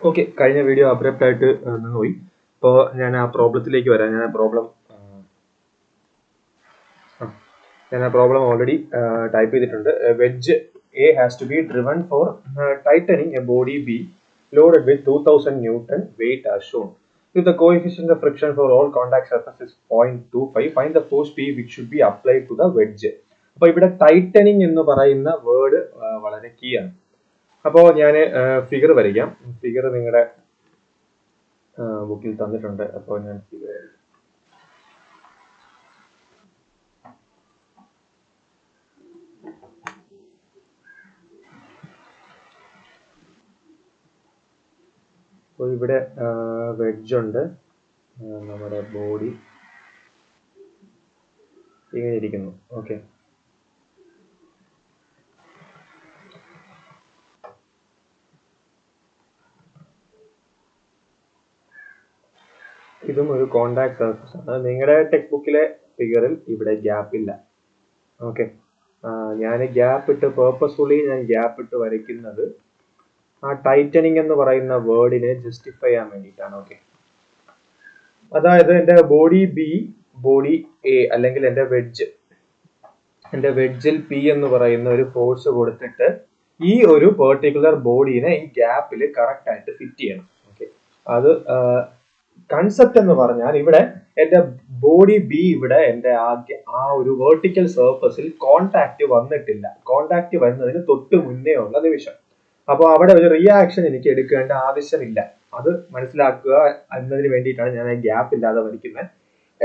Okay, കഴിഞ്ഞ video abrupt ആയിട്ട് പോയി. ഇപ്പോൾ ഞാൻ ആ പ്രോബ്ലത്തിലേക്ക് വരാം. ഞാൻ ആ പ്രോബ്ലം ഓൾറെഡി ടൈപ്പ് ചെയ്തിട്ടുണ്ട്. Wedge a has to be driven for tightening a body B loaded with 2000 Newton weight as shown. If the coefficient of friction for all contact surface is 0.25, find the force P which should be applied to the wedge. അപ്പോൾ ഇവിടെ tightening എന്ന് പറയുന്ന word വളരെ key ആണ്. അപ്പോൾ ഞാൻ figure വരയ്ക്കാം. Figure നിങ്ങളുടെ ബുക്കിൽ തന്നിട്ടുണ്ട്. അപ്പോൾ ഞാൻ ഫിഗർ അപ്പോൾ ഇവിടെ വെഡ്ജ് ഉണ്ട്, നമ്മുടെ ബോഡി ഇങ്ങനെ ഇരിക്കുന്നു. ഓക്കെ, ഇതും ഒരു കോണ്ടാക്ട് സർഫസ് ആണ്. നിങ്ങളുടെ ടെക്സ്റ്റ് ബുക്കിലെ ഫിഗറിൽ ഇവിടെ ഗ്യാപ്പ് ഇല്ല. ഓക്കെ, ഞാൻ ഗ്യാപ്പ് ഇട്ട് പേർപ്പസ്ഫുള്ളി ഞാൻ ഗ്യാപ്പ് ഇട്ട് വരയ്ക്കുന്നത് ആ ടൈറ്റനിങ് എന്ന് പറയുന്ന വേർഡിനെ ജസ്റ്റിഫൈ ചെയ്യാൻ വേണ്ടിയിട്ടാണ്. ഓക്കെ, അതായത് എൻ്റെ ബോഡി ബി, ബോഡി എ അല്ലെങ്കിൽ എൻ്റെ വെഡ്ജിൽ പി എന്ന് പറയുന്ന ഒരു ഫോഴ്സ് കൊടുത്തിട്ട് ഈ ഒരു പെർട്ടിക്കുലർ ബോഡീനെ ഈ ഗ്യാപ്പിൽ കറക്റ്റ് ആയിട്ട് ഫിറ്റ് ചെയ്യണം. ഓക്കെ, അത് കൺസെപ്റ്റ് എന്ന് പറഞ്ഞാൽ ഇവിടെ എന്റെ ബോഡി ബി ഇവിടെ എന്റെ ആ ഒരു വെർട്ടിക്കൽ സർഫസിൽ കോണ്ടാക്ട് വന്നിട്ടില്ല. കോണ്ടാക്ട് വരുന്നതിന് തൊട്ട് മുന്നേ ഉള്ള നിമിഷം. അപ്പോൾ അവിടെ ഒരു റിയാക്ഷൻ എനിക്ക് എടുക്കേണ്ട ആവശ്യമില്ല. അത് മനസ്സിലാക്കുക എന്നതിന് വേണ്ടിയിട്ടാണ് ഞാൻ ഗ്യാപ്പ് ഇല്ലാതെ വരയ്ക്കുന്നത്.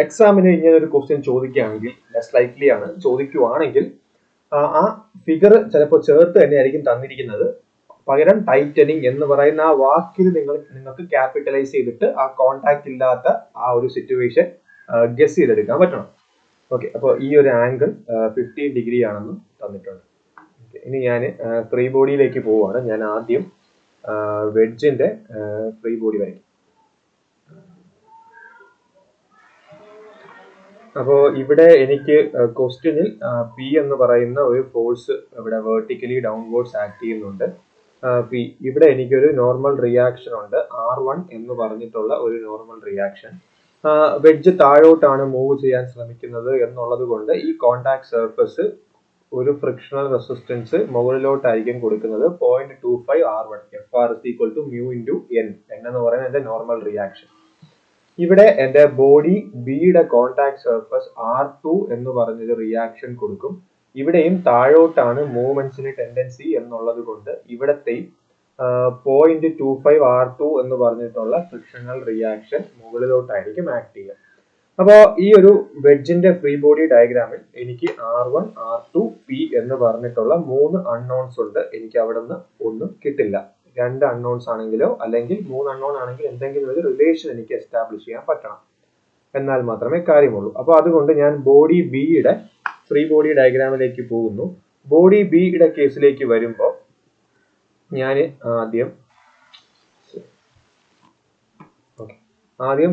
എക്സാമിന് ഇങ്ങനെ ഒരു ക്വസ്റ്റ്യൻ ചോദിക്കുകയാണെങ്കിൽ, ലെസ് ലൈക്ലി ആണ്, ചോദിക്കുവാണെങ്കിൽ ആ ഫിഗർ ചിലപ്പോൾ ചേർത്ത് തന്നെയായിരിക്കും തന്നിരിക്കുന്നത്. പകരം ടൈറ്റനിങ് എന്ന് പറയുന്ന ആ വാക്കിൽ നിങ്ങൾക്ക് ക്യാപിറ്റലൈസ് ചെയ്തിട്ട് ആ കോണ്ടാക്ട് ഇല്ലാത്ത ആ ഒരു സിറ്റുവേഷൻ ഗസ് ചെയ്തെടുക്കാൻ പറ്റണം. ഓക്കെ, അപ്പോൾ ഈ ഒരു ആംഗിൾ 15 ഡിഗ്രി ആണെന്ന് തന്നിട്ടുണ്ട്. ഇനി ഞാൻ ഫ്രീ ബോഡിയിലേക്ക് പോവുകയാണ്. ഞാൻ ആദ്യം വെഡ്ജിന്റെ ഫ്രീ ബോഡി വരയ്ക്കും. അപ്പോൾ ഇവിടെ എനിക്ക് ക്വസ്റ്റ്യനിൽ പി എന്ന് പറയുന്ന ഒരു ഫോഴ്സ് ഇവിടെ വെർട്ടിക്കലി ഡൗൺവേർഡ്സ് ആക്ട് ചെയ്യുന്നുണ്ട്. പി ഇവിടെ എനിക്കൊരു നോർമൽ റിയാക്ഷൻ ഉണ്ട്, R1 എന്ന് പറഞ്ഞിട്ടുള്ള ഒരു നോർമൽ റിയാക്ഷൻ. വെഡ്ജ് താഴോട്ടാണ് മൂവ് ചെയ്യാൻ ശ്രമിക്കുന്നത് എന്നുള്ളത് കൊണ്ട് ഈ കോണ്ടാക്ട് സർഫസ് ഒരു ഫ്രിക്ഷണൽ റെസിസ്റ്റൻസ് മുകളിലോട്ടായിരിക്കും കൊടുക്കുന്നത് 0.25 R1. FR = mu × N. എന്ന് പറയുന്നത് എന്റെ നോർമൽ റിയാക്ഷൻ. ഇവിടെ എന്റെ ബോഡി ബിയുടെ കോണ്ടാക്ട് സർഫസ് R2 എന്ന് പറഞ്ഞൊരു റിയാക്ഷൻ കൊടുക്കും. ഇവിടെയും താഴോട്ടാണ് മൂവ്മെന്റ്സിന് ടെൻഡൻസി എന്നുള്ളത് കൊണ്ട് ഇവിടത്തെ 0.25 R2 എന്ന് പറഞ്ഞിട്ടുള്ള ഫ്രിക്ഷണൽ റിയാക്ഷൻ മുകളിലോട്ടായിരിക്കും ആക്ട് ചെയ്യുക. അപ്പോൾ ഈ ഒരു വെഡ്ജിന്റെ ഫ്രീ ബോഡി ഡയഗ്രാമിൽ എനിക്ക് R1, R2, P എന്ന് പറഞ്ഞിട്ടുള്ള 3 അൺനോൺസ് ഉണ്ട്. എനിക്ക് അവിടെ നിന്ന് ഒന്നും കിട്ടില്ല. 2 അൺനോൺസ് ആണെങ്കിലോ അല്ലെങ്കിൽ 3 അൺനോൺ ആണെങ്കിൽ എന്തെങ്കിലും ഒരു റിലേഷൻ എനിക്ക് എസ്റ്റാബ്ലിഷ് ചെയ്യാൻ പറ്റണം, എന്നാൽ മാത്രമേ കാര്യമുള്ളൂ. അപ്പോൾ അതുകൊണ്ട് ഞാൻ ബോഡി ബിയുടെ ഫ്രീ ബോഡി ഡയഗ്രാമിലേക്ക് പോകുന്നു. ബോഡി ബിയുടെ കേസിലേക്ക് വരുമ്പോൾ ഞാൻ ആദ്യം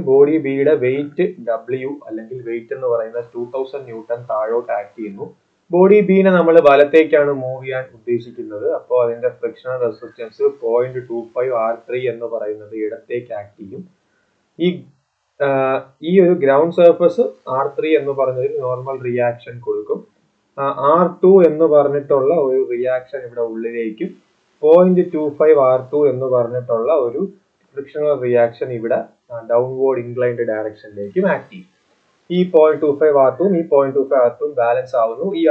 ബോഡി ബിയുടെ വെയിറ്റ് W അല്ലെങ്കിൽ വെയിറ്റ് എന്ന് പറയുന്ന 2000 ന്യൂട്ടൺ താഴോട്ട് ആക്ട് ചെയ്യുന്നു. ബോഡി ബിനെ നമ്മൾ വലത്തേക്കാണ് മൂവ് ചെയ്യാൻ ഉദ്ദേശിക്കുന്നത്. അപ്പോൾ അതിന്റെ ഫ്രിക്ഷണൽ റെസിസ്റ്റൻസ് 0.25 R3 എന്ന് പറയുന്നത് ഇടത്തേക്ക് ആക്ട് ചെയ്യും. ഈ ഒരു ഗ്രൗണ്ട് സർഫസ് R3 എന്ന് പറഞ്ഞൊരു നോർമൽ റിയാക്ഷൻ കൊടുക്കും. R2 എന്ന് പറഞ്ഞിട്ടുള്ള ഒരു റിയാക്ഷൻ ഇവിടെ ഉള്ളിലേക്കും 0.25 R2 എന്ന് പറഞ്ഞിട്ടുള്ള ഒരു ഫ്രിക്ഷണൽ റിയാക്ഷൻ ഇവിടെ ഡൗൺവേർഡ് ഇൻക്ലൈൻഡ് ഡയറക്ഷനിലേക്കും ആക്ട് ചെയ്യും. ഈ 0.25 R2 ഈ 0.25 R2 ബാലൻസ് ആവുന്നു. ഈ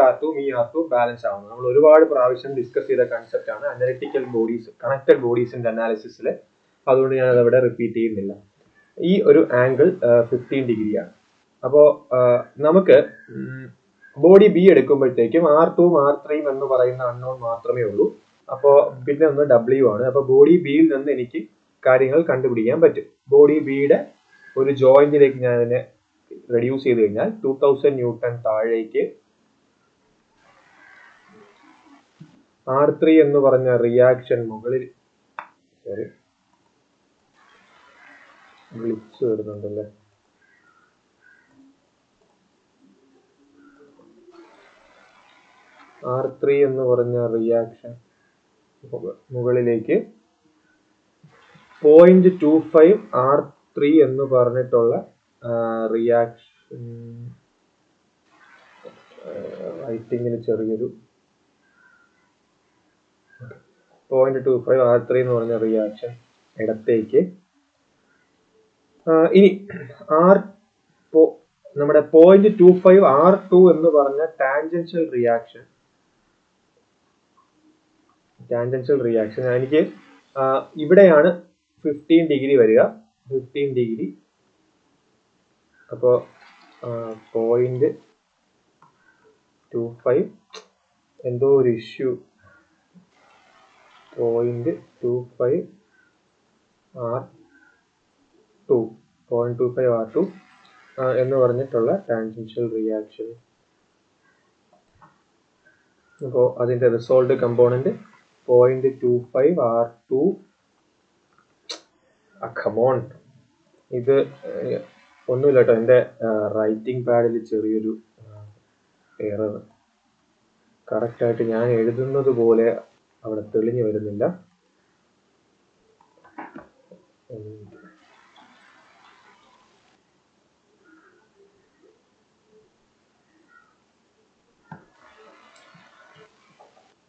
R2 ബാലൻസ് ആവുന്നു. നമ്മൾ ഒരുപാട് പ്രാവശ്യം ഡിസ്കസ് ചെയ്ത കൺസെപ്റ്റ് ആണ് അനലിറ്റിക്കൽ ബോഡീസ്, കണക്റ്റഡ് ബോഡീസിന്റെ അനാലിസിസിൽ. അതുകൊണ്ട് ഞാൻ അത് അവിടെ റിപ്പീറ്റ് ചെയ്യുന്നില്ല. ഈ ഒരു ആംഗിൾ 15 ഡിഗ്രിയാണ്. അപ്പോൾ നമുക്ക് ബോഡി ബി എടുക്കുമ്പോഴത്തേക്കും R2 R3 എന്ന് പറയുന്ന അൺനോൺ മാത്രമേ ഉള്ളൂ. അപ്പോൾ പിന്നെ ഒന്ന് W ആണ്. അപ്പോൾ ബോഡി ബിയിൽ നിന്ന് എനിക്ക് കാര്യങ്ങൾ കണ്ടുപിടിക്കാൻ പറ്റും. ബോഡി ബിയുടെ ഒരു ജോയിന്റിലേക്ക് ഞാൻ അതിനെ റെഡ്യൂസ് ചെയ്ത് കഴിഞ്ഞാൽ 2000 ന്യൂട്ടൺ താഴേക്ക് R3 എന്ന് പറഞ്ഞ റിയാക്ഷൻ മുകളിൽ ഗ്ലിച്ച് വരുന്നുണ്ടല്ലേ. R3 എന്ന് പറഞ്ഞ റിയാക്ഷൻ മുകളിലേക്ക് 0.25 R3 എന്ന് പറഞ്ഞിട്ടുള്ള റിയാക്ഷൻ, റൈറ്റിങ്ങിന് ചെറിയൊരു 0.25 R3 എന്ന് പറഞ്ഞ റിയാക്ഷൻ ഇടത്തേക്ക്, ഇനി നമ്മുടെ 0.25 R2 എന്ന് പറഞ്ഞ ടാൻജൻഷ്യൽ റിയാക്ഷൻ എനിക്ക് ഇവിടെയാണ് 15 ഡിഗ്രി വരിക. 15 ഡിഗ്രി. അപ്പോൾ 0.25 എന്തോ ഒരു ഇഷ്യൂ, 0.25 R2 എന്ന് പറഞ്ഞിട്ടുള്ള ടാൻജൻഷ്യൽ റിയാക്ഷൻ. അപ്പോൾ അതിന്റെ റിസോൾട്ട് കമ്പോണന്റ് 0.25 R2. കമോൺ, ഇത് ഒന്നുമില്ല കേട്ടോ, എൻ്റെ റൈറ്റിംഗ് പാഡിൽ ചെറിയൊരു എറർ. കറക്റ്റായിട്ട് ഞാൻ എഴുതുന്നത് പോലെ അവിടെ തെളിഞ്ഞു വരുന്നില്ല.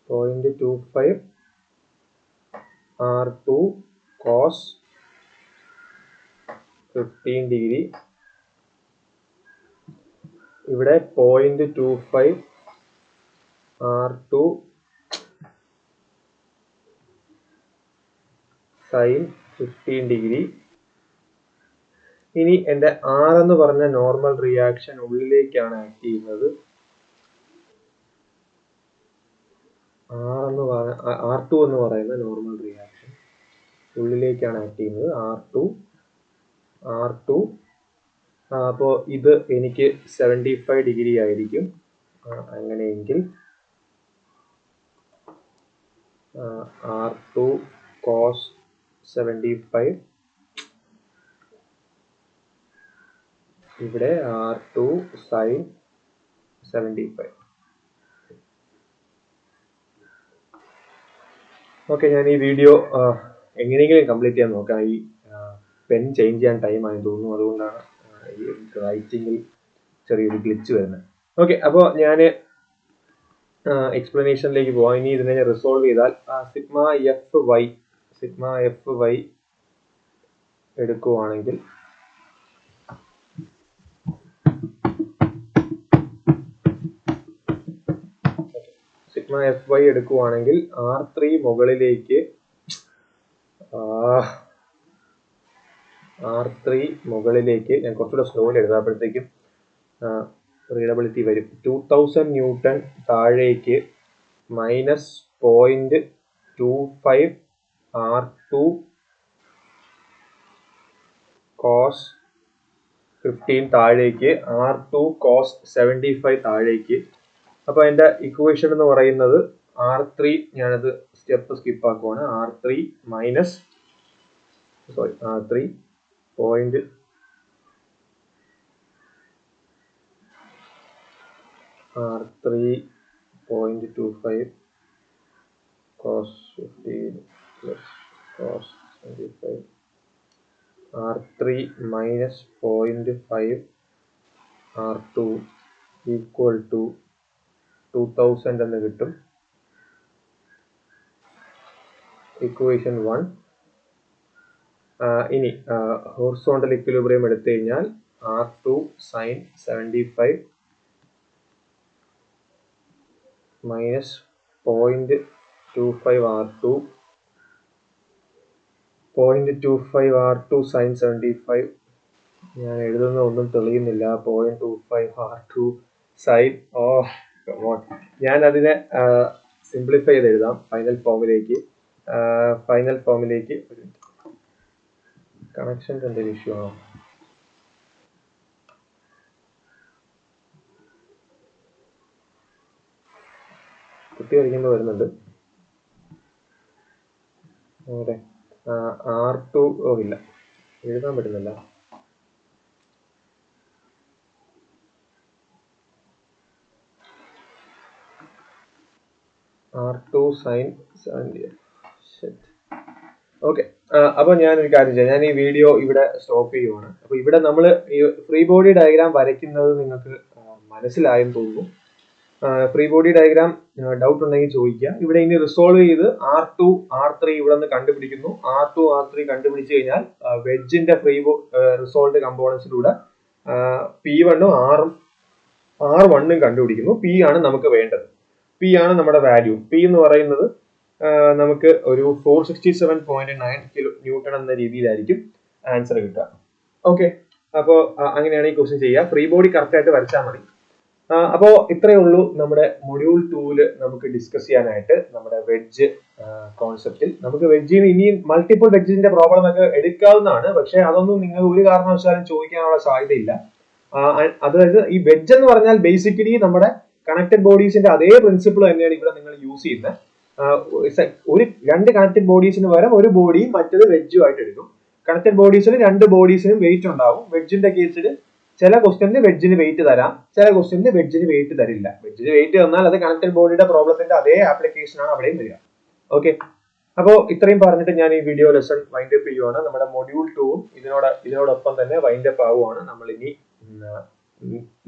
.25 R2 cos 15 ഡിഗ്രി. ഇവിടെ 0.25 R2 sin 15 ഡിഗ്രി. ഇനി എൻ്റെ R എന്ന് പറഞ്ഞ നോർമൽ റിയാക്ഷൻ ഉള്ളിലേക്കാണ് ആക്ട് ചെയ്യുന്നത്. R2 എന്ന് പറയുന്ന നോർമൽ റിയാക്ഷൻ ഉള്ളിലേക്കാണ് ആക്ട് ചെയ്യുന്നത്. R2. അപ്പോൾ ഇത് എനിക്ക് 75 ഡിഗ്രി ആയിരിക്കും. അങ്ങനെയെങ്കിൽ R2 cos 75, ഇവിടെ R2 sin 75. ഓക്കെ, ഞാൻ ഈ വീഡിയോ എങ്ങനെയെങ്കിലും കംപ്ലീറ്റ് ചെയ്യാൻ നോക്കാം. ഈ പെൻ ചേഞ്ച് ചെയ്യാൻ ടൈം ആയി തോന്നുന്നു, അതുകൊണ്ടാണ് ഈ റൈറ്റിങ്ങിൽ ചെറിയൊരു ഗ്ലിച്ച് വരുന്നത്. ഓക്കെ, അപ്പോൾ ഞാൻ എക്സ്പ്ലനേഷനിലേക്ക് പോവാം. ഇനി ഇതിനെ റിസോൾവ് ചെയ്താൽ സിഗ്മ എഫ് വൈ എടുക്കുവാണെങ്കിൽ R3 മുകളിലേക്ക് ഞാൻ കുറച്ചുകൂടെ സ്ലോയിൽ എഴുതാപ്പോഴത്തേക്കും റീഡബിലിറ്റി വരും. 2000 ന്യൂട്ടൺ താഴേക്ക് -0.25 R2 cos 15 താഴേക്ക്, R2 cos 75 താഴേക്ക്. അപ്പോൾ എൻ്റെ ഇക്വേഷൻ എന്ന് പറയുന്നത് R3, ഞാനത് step skip ആക്കുവാണ്. R3 0.25 cos 15 plus cos 75, R3 minus 0.5 R2 equal to 2000 എന്ന് കിട്ടും. ഇക്വേഷൻ 1. ഇനി ഹൊറിസോണ്ടൽ ഇക്വിലിബ്രിയം എടുത്തു കഴിഞ്ഞാൽ R2 sin 75 minus 0.25 R2 sin 75. ഞാൻ എഴുതുന്ന ഒന്നും തെളിയുന്നില്ല. 0.25 R2 sin. ഞാൻ അതിനെ സിംപ്ലിഫൈ ചെയ്ത് എഴുതാം ഫൈനൽ ഫോമിലേക്ക്. കണക്ഷൻ്റെ എന്തെങ്കിലും ഇഷ്യൂ ആണോ? കുത്തി വരയ്ക്കുമ്പോൾ വരുന്നുണ്ട്. അവിടെ R2 ഇല്ല, എഴുതാൻ പറ്റുന്നില്ല. R2 sin 70. ഓക്കെ. അപ്പോൾ ഞാൻ ഒരു കാര്യം ചെയ്യാം, ഞാൻ ഈ വീഡിയോ ഇവിടെ സ്റ്റോപ്പ് ചെയ്യുവാണ്. അപ്പോൾ ഇവിടെ നമ്മൾ ഈ ഫ്രീ ബോഡി ഡയഗ്രാം വരയ്ക്കുന്നത് നിങ്ങൾക്ക് മനസ്സിലായെന്ന് തോന്നുന്നു. ഫ്രീ ബോഡി ഡയഗ്രാം ഡൗട്ട് ഉണ്ടെങ്കിൽ ചോദിക്കുക. ഇവിടെ ഇനി റിസോൾവ് ചെയ്ത് R2 R3 ഇവിടെ നിന്ന് കണ്ടുപിടിക്കുന്നു. R2 R3 കണ്ടുപിടിച്ച് കഴിഞ്ഞാൽ വെഡ്ജിന്റെ ഫ്രീ റിസോൾവ് കമ്പോണൻസിലൂടെ P1 ഉം R1 ഉം കണ്ടുപിടിക്കുന്നു. P ആണ് നമുക്ക് വേണ്ടത്. P ആണ് നമ്മുടെ വാല്യൂ. P എന്ന് പറയുന്നത് നമുക്ക് ഒരു 467.9 കിലോ ന്യൂട്ടൺ എന്ന രീതിയിലായിരിക്കും ആൻസർ കിട്ടുക. ഓക്കെ, അപ്പോൾ അങ്ങനെയാണ് ഈ ക്വസ്റ്റ്യൻ ചെയ്യുക. ഫ്രീ ബോഡി കറക്റ്റ് ആയിട്ട് വരച്ചാൽ മതി. അപ്പോൾ ഇത്രയേ ഉള്ളൂ നമ്മുടെ മൊഡ്യൂൾ 2 നമുക്ക് ഡിസ്കസ് ചെയ്യാനായിട്ട്. നമ്മുടെ വെഡ്ജ് കോൺസെപ്റ്റിൽ നമുക്ക് വെഡ്ജിന് ഇനിയും മൾട്ടിപ്പിൾ വെഡ്ജിന്റെ പ്രോബ്ലം ഒക്കെ എടുക്കാവുന്നതാണ്. പക്ഷെ അതൊന്നും നിങ്ങൾ ഒരു കാരണവശാലും ചോദിക്കാനുള്ള സാധ്യതയില്ല. അതായത് ഈ വെഡ്ജ് എന്ന് പറഞ്ഞാൽ ബേസിക്കലി നമ്മുടെ കണക്റ്റഡ് ബോഡീസിന്റെ അതേ പ്രിൻസിപ്പിൾ തന്നെയാണ് ഇവിടെ നിങ്ങൾ യൂസ് ചെയ്യുന്നത്. ഒരു രണ്ട് കണക്റ്റഡ് ബോഡീസിന് പകരം ഒരു ബോഡിയും മറ്റൊരു വെഡ്ജും ആയിട്ട് എടുക്കും. കണക്റ്റഡ് ബോഡീസിന് രണ്ട് ബോഡീസിനും വെയിറ്റ് ഉണ്ടാവും. വെഡ്ജിന്റെ കേസിൽ ചില ക്വസ്റ്റ്യനിൽ വെഡ്ജിന് വെയിറ്റ് തരാം, ചില ക്വസ്റ്റ്യനിൽ വെഡ്ജിന് വെയിറ്റ് തരില്ല. വെഡ്ജിന് വെയിറ്റ് തന്നാൽ അത് കണക്റ്റഡ് ബോഡിയുടെ പ്രോബ്ലത്തിന്റെ അതേ ആപ്ലിക്കേഷൻ ആണ് അവിടെയും വരിക. ഓക്കെ, അപ്പോൾ ഇത്രയും പറഞ്ഞിട്ട് ഞാൻ ഈ വീഡിയോ ലെസൺ വൈൻഡ് അപ്പ് ചെയ്യുവാണ്. നമ്മുടെ മൊഡ്യൂൾ 2 ഇതിനോടൊപ്പം തന്നെ വൈൻഡ് അപ്പ് ആവുകയാണ്. നമ്മൾ ഇനി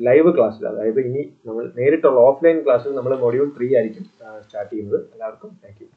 ലൈവ് ക്ലാസ്സിൽ, അതായത് ഇനി നമ്മൾ നേരിട്ടുള്ള ഓഫ്ലൈൻ ക്ലാസ്സിൽ നമ്മൾ മൊഡ്യൂൾ 3 ആയിരിക്കും സ്റ്റാർട്ട് ചെയ്യുന്നത്. എല്ലാവർക്കും താങ്ക് യു.